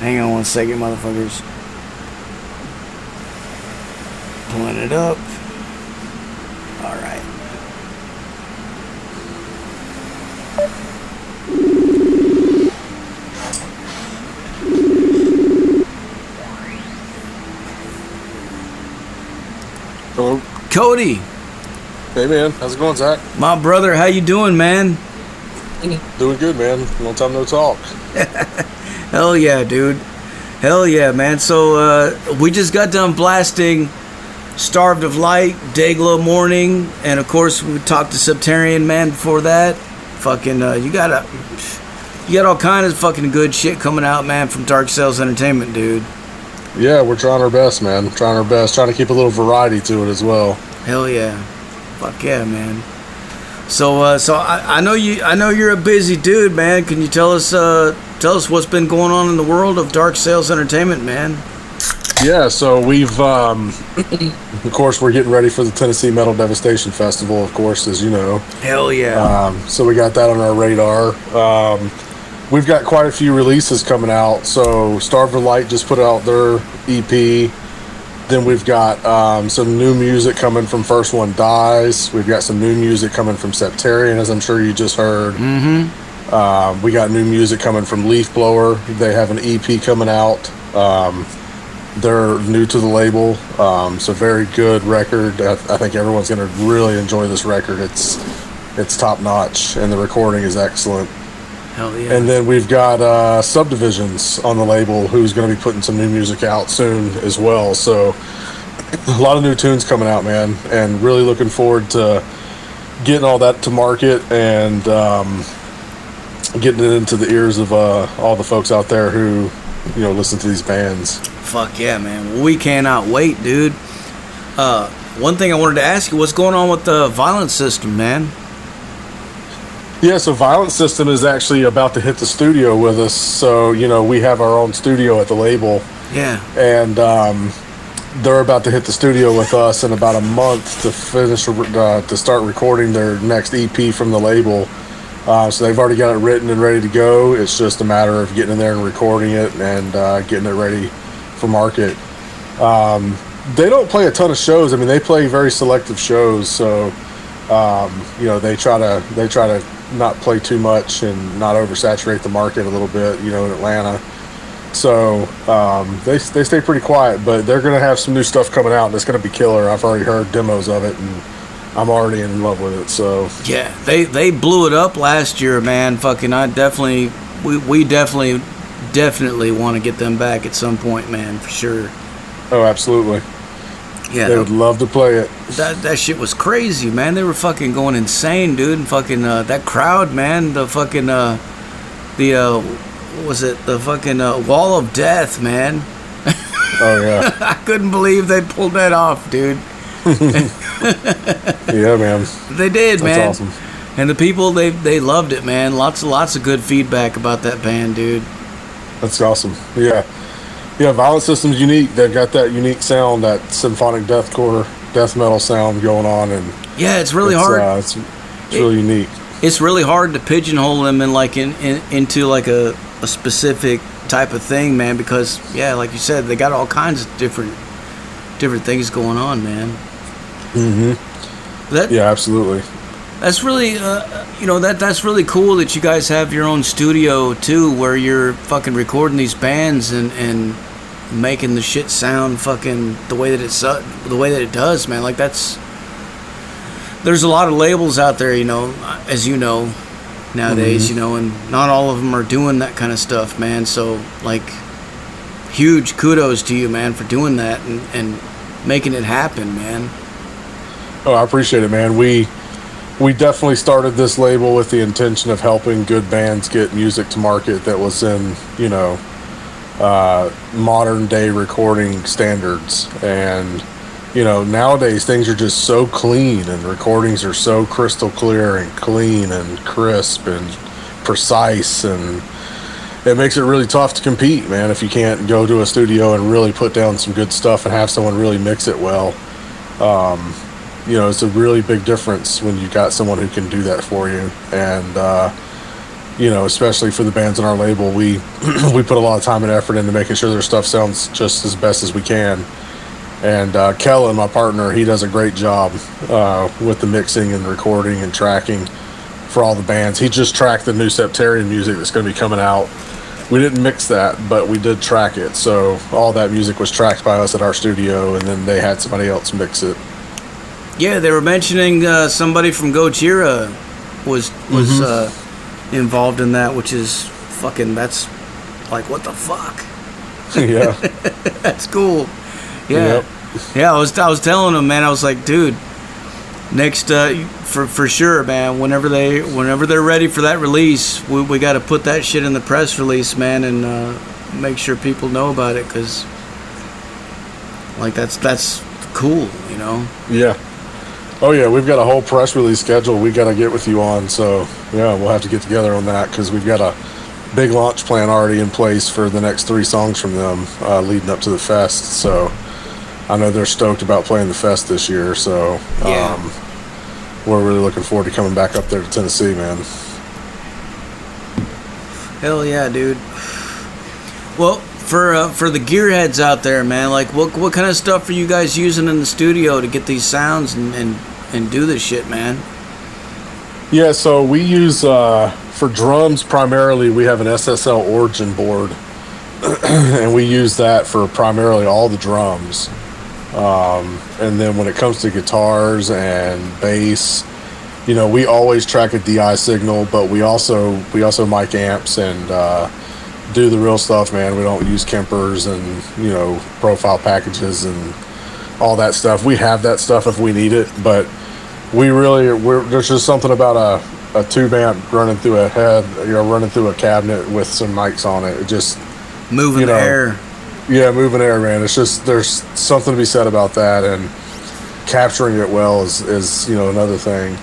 Hang on one second, motherfuckers. Pulling it up. Alright. Hello. Cody. Hey man, how's it going, Zach? My brother, how you doing, man? Doing good, man. Long time no talk. Hell yeah, dude. Hell yeah, man. So, we just got done blasting Starved of Light, Dayglow Morning, and of course we talked to Septarian, man, before that. Fucking, you got all kind of fucking good shit coming out, man, from Dark Sales Entertainment, dude. Yeah, we're trying our best, man. Trying our best. Trying to keep a little variety to it as well. Hell yeah. Fuck yeah, man. So I know you're a busy dude, man. Can you tell us what's been going on in the world of Dark Sales Entertainment, man? Yeah, so we've of course we're getting ready for the Tennessee Metal Devastation Festival, of course, as you know. Hell yeah. So we got that on our radar. We've got quite a few releases coming out. So Starved of Light just put out their EP. Then we've got some new music coming from First One Dies. We've got some new music coming from Septarian, as I'm sure you just heard. Mm-hmm. We got new music coming from Leaf Blower. They have an EP coming out. They're new to the label. So very good record. I think everyone's going to really enjoy this record. It's top notch, and the recording is excellent. Hell yeah. And then we've got Subdivisions on the label, who's going to be putting some new music out soon as well. So a lot of new tunes coming out, man, and really looking forward to getting all that to market and getting it into the ears of all the folks out there who, you know, listen to these bands. Fuck yeah, man. Well, we cannot wait, dude. One thing I wanted to ask you, what's going on with the Violence System, man? Yeah, so Violent System is actually about to hit the studio with us. So, you know, we have our own studio at the label. Yeah. And they're about to hit the studio with us in about a month to finish, to start recording their next EP from the label. So they've already got it written and ready to go. It's just a matter of getting in there and recording it and getting it ready for market. They don't play a ton of shows. I mean, they play very selective shows. So, you know, they try to not play too much and not oversaturate the market a little bit, you know, in Atlanta. So they stay pretty quiet, but they're going to have some new stuff coming out, and it's going to be killer. I've already heard demos of it, and I'm already in love with it. So yeah, they blew it up last year, man. Fucking, we definitely want to get them back at some point, man, for sure. Oh, absolutely. Yeah, they would love to play it. That shit was crazy, man. They were fucking going insane, dude. And fucking that crowd, man. The fucking what was it? The fucking Wall of Death, man. Oh yeah. I couldn't believe they pulled that off, dude. Yeah, man. They did, man. That's awesome. And the people, they loved it, man. Lots of good feedback about that band, dude. That's awesome. Yeah. Yeah, Violent System's unique. They've got that unique sound, that symphonic deathcore, death metal sound going on, and yeah, it's really hard. It's really unique. It's really hard to pigeonhole them into like a specific type of thing, man. Because yeah, like you said, they got all kinds of different things going on, man. Mm-hmm. Yeah, absolutely. That's really, you know, that's really cool that you guys have your own studio too, where you're fucking recording these bands and making the shit sound fucking the way that it does, man. Like there's a lot of labels out there, you know, as you know, nowadays, you know, and not all of them are doing that kind of stuff, man. So like, huge kudos to you, man, for doing that and making it happen, man. Oh, I appreciate it, man. We definitely started this label with the intention of helping good bands get music to market that was in, you know, modern day recording standards. And, you know, nowadays things are just so clean and recordings are so crystal clear and clean and crisp and precise, and it makes it really tough to compete, man, if you can't go to a studio and really put down some good stuff and have someone really mix it well. You know, it's a really big difference when you got someone who can do that for you. And especially for the bands on our label, we we put a lot of time and effort into making sure their stuff sounds just as best as we can. And Kellen, my partner, he does a great job with the mixing and recording and tracking for all the bands. He just tracked the new Septarian music that's going to be coming out. We didn't mix that, but we did track it. So all that music was tracked by us at our studio, and then they had somebody else mix it. Yeah, they were mentioning somebody from Gojira was involved in that, which is fucking, that's like, what the fuck? Yeah. That's cool. Yeah. Yep. Yeah, I was telling him, man, I was like, dude, next for sure, man, whenever they're ready for that release, we got to put that shit in the press release, man, and make sure people know about it, cuz like that's cool, Yeah. Oh yeah, we've got a whole press release schedule we got to get with you on, so yeah, we'll have to get together on that, cuz we've got a big launch plan already in place for the next 3 songs from them leading up to the fest. So I know they're stoked about playing the fest this year, so we're really looking forward to coming back up there to Tennessee, man. Hell yeah, dude. Well, for the gearheads out there, man, like what kind of stuff are you guys using in the studio to get these sounds and do this shit, man? Yeah, so we use for drums primarily, we have an SSL Origin board, and we use that for primarily all the drums. And then when it comes to guitars and bass, we always track a DI signal, but we also mic amps and do the real stuff, man. We don't use Kempers and profile packages and all that stuff. We have that stuff if we need it, but there's just something about a tube amp running through a head, running through a cabinet with some mics on it. It just moving air. Yeah, moving air, man. It's just, there's something to be said about that, and capturing it well is another thing.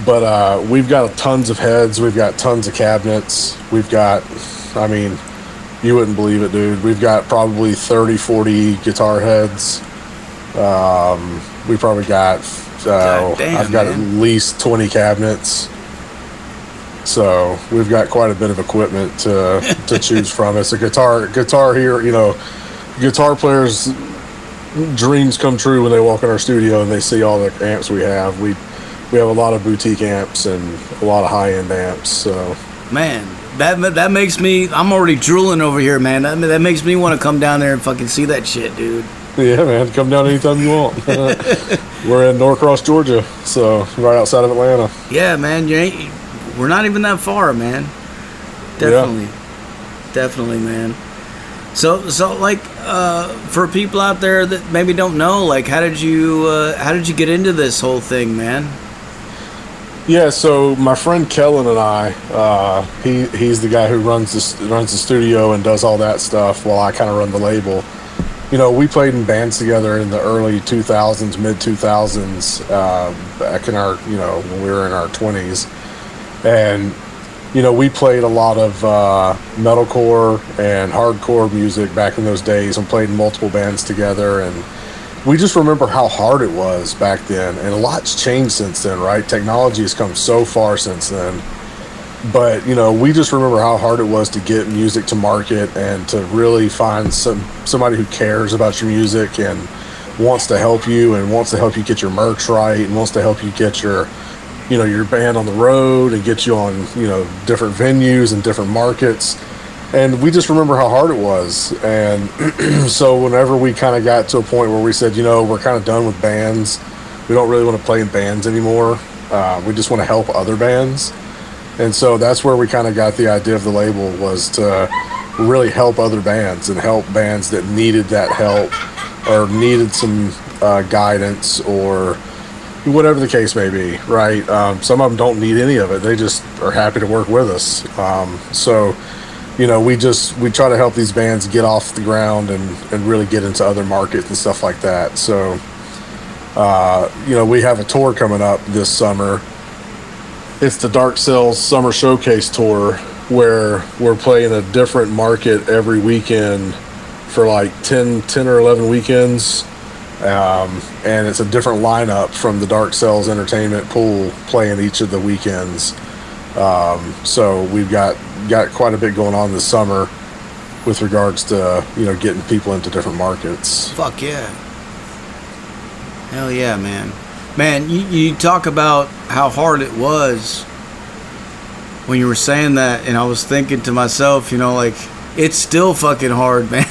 But we've got tons of heads. We've got tons of cabinets. We've got, you wouldn't believe it, dude. We've got probably 30, 40 guitar heads. We probably got, I've got at least 20 cabinets. So we've got quite a bit of equipment to choose from. It's a guitar here, guitar players' dreams come true when they walk in our studio and they see all the amps we have. We have a lot of boutique amps and a lot of high-end amps. So man, that makes me, I'm already drooling over here, man. That makes me want to come down there and fucking see that shit, dude. Yeah, man, come down anytime you want. We're in Norcross, Georgia, so right outside of Atlanta. Yeah, man, we're not even that far, man. Definitely, man. So like for people out there that maybe don't know, like how did you get into this whole thing, man? Yeah, so my friend Kellen and I, he's the guy who runs the studio and does all that stuff while I kind of run the label. We played in bands together in the early 2000s, mid 2000s, back in our, when we were in our 20s. And, we played a lot of metalcore and hardcore music back in those days and played in multiple bands together. And we just remember how hard it was back then. And a lot's changed since then, right? Technology has come so far since then. But, we just remember how hard it was to get music to market and to really find somebody who cares about your music and wants to help you and wants to help you get your merch right and wants to help you get your band on the road and get you on, different venues and different markets. And we just remember how hard it was. And so whenever we kind of got to a point where we said, we're kind of done with bands, we don't really want to play in bands anymore. We just want to help other bands. And so that's where we kind of got the idea of the label, was to really help other bands and help bands that needed that help or needed some guidance or whatever the case may be, right? Some of them don't need any of it. They just are happy to work with us. So, we try to help these bands get off the ground and really get into other markets and stuff like that. So, we have a tour coming up this summer. It's the Dark Cells Summer Showcase Tour, where we're playing a different market every weekend for like 10 or 11 weekends. And it's a different lineup from the Dark Cells Entertainment pool playing each of the weekends. So we've got quite a bit going on this summer with regards to, getting people into different markets. Fuck yeah. Hell yeah, man. Man, you talk about how hard it was when you were saying that, and I was thinking to myself, like, it's still fucking hard, man.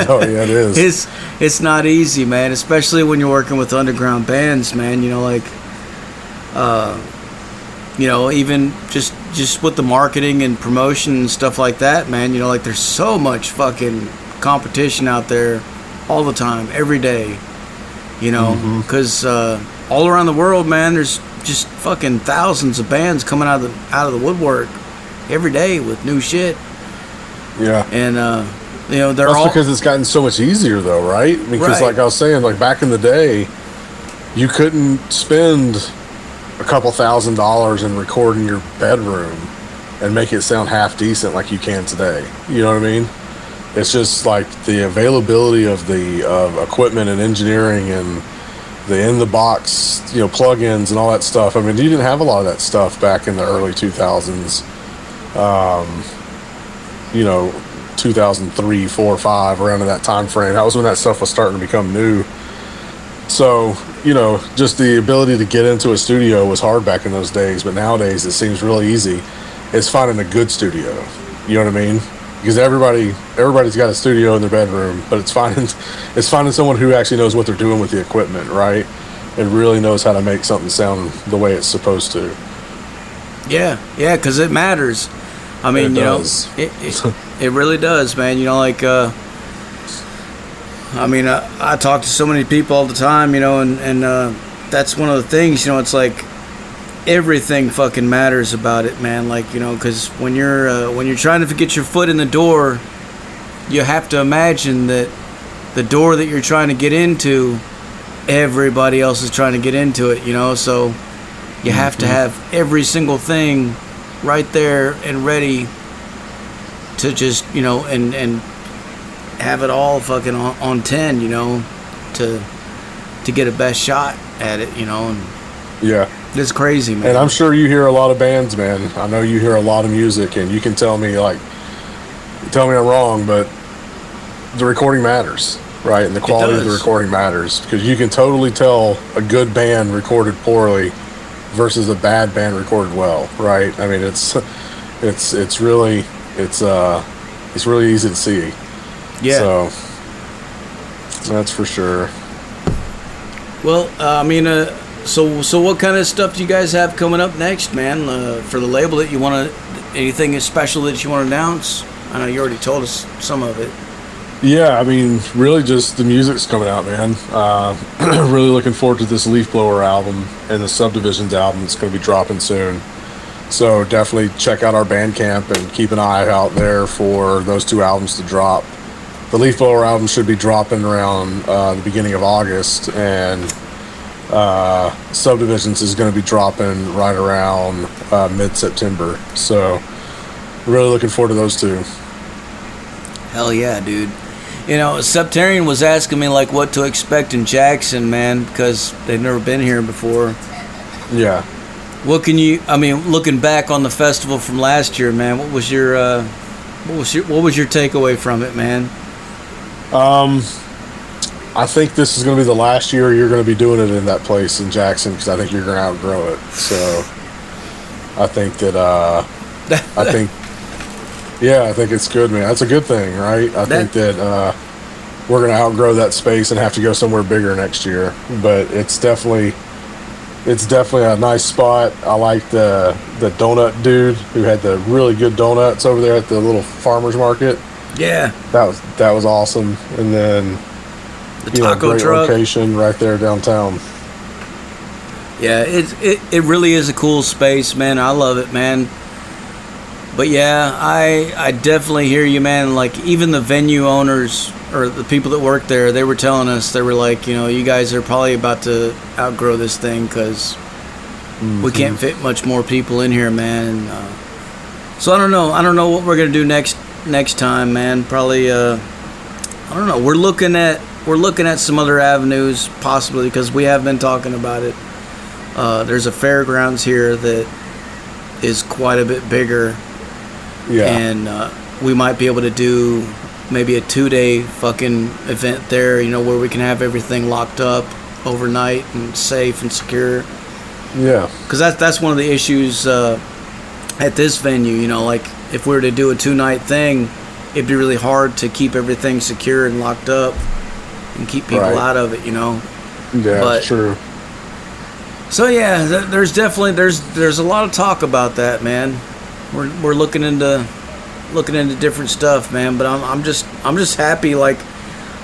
Oh, yeah, it is. It's not easy, man, especially when you're working with underground bands, man. Even just with the marketing and promotion and stuff like that, man. Like, there's so much fucking competition out there all the time, every day. Because all around the world, man, there's just fucking thousands of bands coming out of the woodwork every day with new shit. Yeah. And that's because it's gotten so much easier, though, right? Because, like I was saying, like back in the day, you couldn't spend a couple $1,000s in recording your bedroom and make it sound half decent like you can today. You know what I mean? It's just like the availability of the equipment and engineering and the in-the-box, plugins and all that stuff. I mean, you didn't have a lot of that stuff back in the early 2000s. 2003, 4, 5, around in that time frame. That was when that stuff was starting to become new. So, just the ability to get into a studio was hard back in those days, but nowadays it seems really easy. It's finding a good studio. You know what I mean? Because everybody's got a studio in their bedroom, but it's finding someone who actually knows what they're doing with the equipment, right? And really knows how to make something sound the way it's supposed to. Yeah, because it matters. I mean, it really does, man. I talk to so many people all the time, and that's one of the things, it's like everything fucking matters about it, man. Like, because when you're trying to get your foot in the door, you have to imagine that the door that you're trying to get into, everybody else is trying to get into it, so you have to have every single thing right there and ready to just, and have it all fucking on 10, to get a best shot at it, and yeah, it's crazy, man. And I'm sure you hear a lot of bands, man. I know you hear a lot of music, and you can tell me I'm wrong, but the recording matters, right? And the quality of the recording matters, because you can totally tell a good band recorded poorly versus a bad band recorded well, right? I mean, it's really easy to see. Yeah. So that's for sure. Well, so what kind of stuff do you guys have coming up next, man? For the label that you want to, anything special that you want to announce? I know you already told us some of it. Yeah, I mean, really just the music's coming out, man. Really looking forward to this Leaf Blower album and the Subdivisions album that's going to be dropping soon. So definitely check out our Bandcamp and keep an eye out there for those two albums to drop. The Leaf Blower album should be dropping around the beginning of August, and Subdivisions is going to be dropping right around mid-September. So really looking forward to those two. Hell yeah, dude. Septarian was asking me, like, what to expect in Jackson, man, because they've never been here before. Yeah. What can you, looking back on the festival from last year, man, what was your takeaway from it, man? I think this is going to be the last year you're going to be doing it in that place in Jackson, because I think you're going to outgrow it. So I think that, I think it's good, man. That's a good thing, right? I think that we're going to outgrow that space and have to go somewhere bigger next year. But it's definitely a nice spot. I like the donut dude who had the really good donuts over there at the little farmer's market. Yeah. That was awesome. And then the taco great truck location right there downtown. Yeah, it really is a cool space, man. I love it, man. But yeah, I definitely hear you, man. Like, even the venue owners or the people that work there, they were telling us, they were like, you guys are probably about to outgrow this thing because we can't fit much more people in here, man. So I don't know what we're gonna do next time, man. Probably I don't know. We're looking at some other avenues possibly, because we have been talking about it. There's a fairgrounds here that is quite a bit bigger. Yeah. And we might be able to do maybe a 2-day fucking event there, you know, where we can have everything locked up overnight and safe and secure. Yeah. Because that's one of the issues at this venue, you know, like if we were to do a 2-night thing, it'd be really hard to keep everything secure and locked up and keep people out of it, you know. Yeah, that's true. So yeah, there's definitely there's a lot of talk about that, man. We're looking into different stuff, man. But I'm just happy. Like,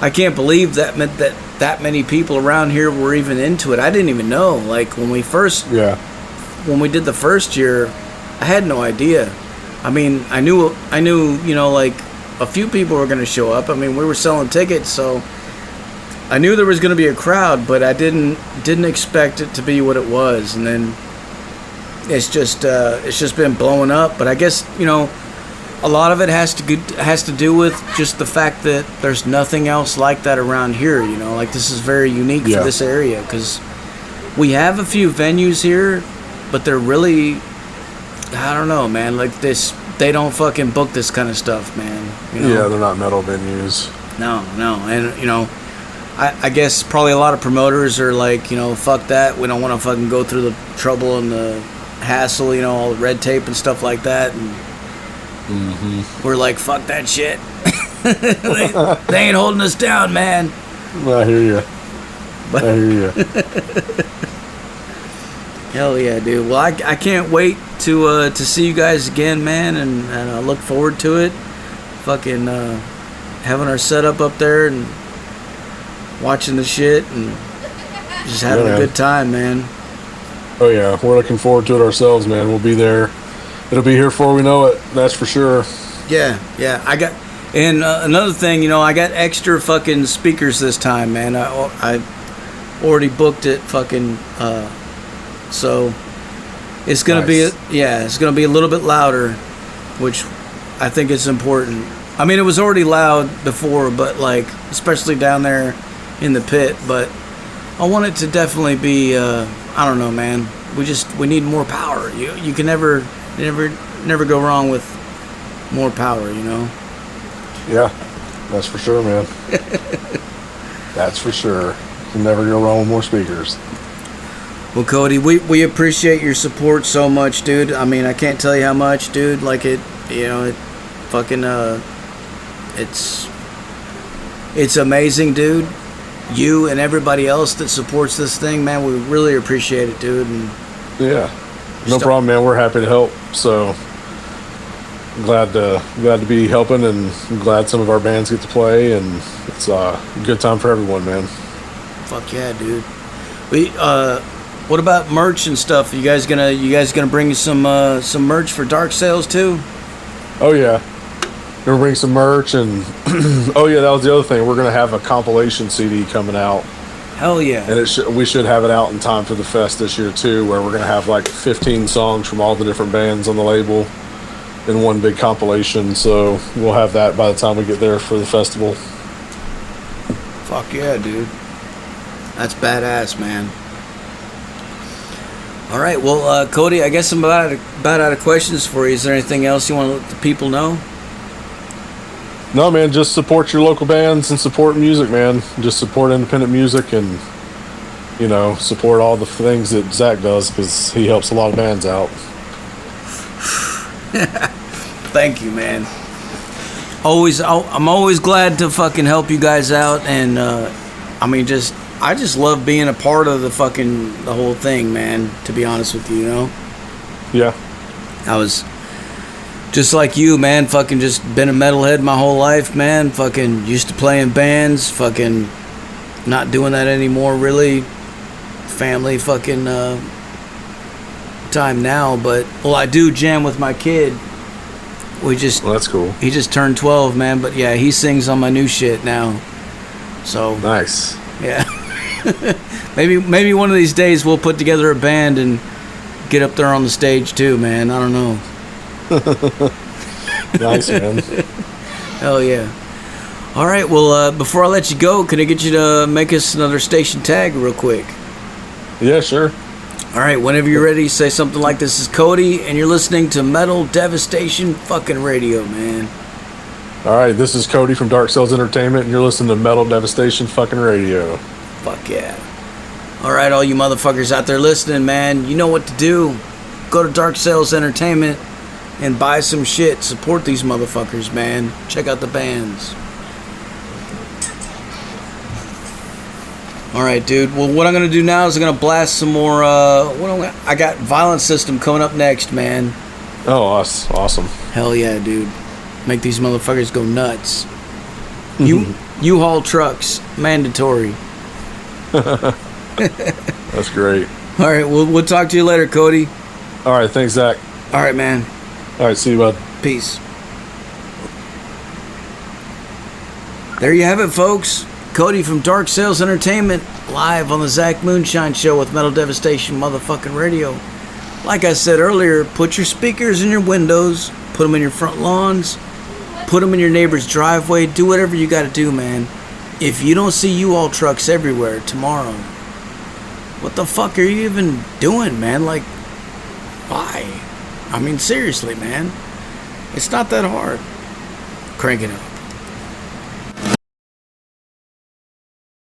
I can't believe that many people around here were even into it. I didn't even know. Like when we did the first year, I had no idea. I mean, I knew, you know, like a few people were going to show up. I mean, we were selling tickets, so I knew there was going to be a crowd, but I didn't expect it to be what it was. And then it's just been blowing up. But I guess, you know, a lot of it has to do with just the fact that there's nothing else like that around here. You know, like this is very unique for this area, because we have a few venues here, but they're really, I don't know, man. Like this, they don't fucking book this kind of stuff, man. You know? Yeah, they're not metal venues. No, and you know, I guess probably a lot of promoters are like, you know, fuck that. We don't want to fucking go through the trouble and the hassle, you know, all the red tape and stuff like that. And we're like, fuck that shit. they ain't holding us down, man. I hear you. I hear you. Hell yeah, dude. Well, I can't wait to see you guys again, man, and I look forward to it. Fucking having our setup up there and watching the shit and just having a good time, man. Oh yeah, we're looking forward to it ourselves, man. We'll be there. It'll be here before we know it. That's for sure. Yeah. I got, and another thing, you know, I got extra fucking speakers this time, man. I already booked it, fucking. So it's gonna be it's gonna be a little bit louder, which I think is important. I mean, it was already loud before, but like especially down there in the pit. But I want it to definitely be. I don't know, man. We need more power. You can never go wrong with more power, you know. Yeah, that's for sure, man. That's for sure. You can never go wrong with more speakers. Well, Cody, we appreciate your support so much, dude. I mean, I can't tell you how much, dude. Like it fucking it's amazing, dude. You and everybody else that supports this thing, man, we really appreciate it, dude. And yeah, no problem, man. We're happy to help. So glad to be helping, and I'm glad some of our bands get to play, and it's a good time for everyone, man. Fuck yeah, dude. What about merch and stuff? You guys gonna bring some merch for Dark Sales too? Oh yeah, we're gonna bring some merch, and oh yeah, that was the other thing. We're gonna have a compilation CD coming out. Hell yeah! And we should have it out in time for the fest this year too, where we're gonna have like 15 songs from all the different bands on the label in one big compilation. So we'll have that by the time we get there for the festival. Fuck yeah, dude! That's badass, man. All right, well, Cody, I guess I'm about out of questions for you. Is there anything else you want to let the people know? No, man, just support your local bands and support music, man. Just support independent music and, you know, support all the things that Zach does, because he helps a lot of bands out. Thank you, man. I'm always glad to fucking help you guys out, and I just love being a part of the whole thing, man, to be honest with you, you know? Yeah. I was just like you, man, fucking just been a metalhead my whole life, man, fucking used to play in bands, fucking not doing that anymore, really. Family fucking time now, but, well, I do jam with my kid. Well, that's cool. He just turned 12, man, but yeah, he sings on my new shit now. So. Nice. Yeah. maybe one of these days we'll put together a band and get up there on the stage too, man. I don't know. Nice, man. Hell yeah. All right, well, before I let you go, can I get you to make us another station tag real quick? Yeah, sure. All right, whenever you're ready, say something like, "This is Cody, and you're listening to Metal Devastation fucking radio, man." All right, this is Cody from Dark Sales Entertainment, and you're listening to Metal Devastation fucking radio. Fuck yeah. All right, all you motherfuckers out there listening, man, you know what to do. Go to Dark Sales Entertainment and buy some shit. Support these motherfuckers, man. Check out the bands. All right, dude. Well, what I'm going to do now is I'm going to blast some more... I got Violent System coming up next, man. Oh, awesome. Hell yeah, dude. Make these motherfuckers go nuts. U-Haul trucks. Mandatory. That's great. All right, we'll talk to you later, Cody. All right, thanks, Zach. All right, man. All right, see you, bud. Peace. There you have it, folks. Cody from Dark Sales Entertainment, live on the Zach Moonshine Show with Metal Devastation motherfucking radio. Like I said earlier, put your speakers in your windows, put them in your front lawns, put them in your neighbor's driveway, do whatever you gotta do, man. If you don't see U-Haul trucks everywhere tomorrow, what the fuck are you even doing, man? Like, why? I mean, seriously, man. It's not that hard. Crank it up.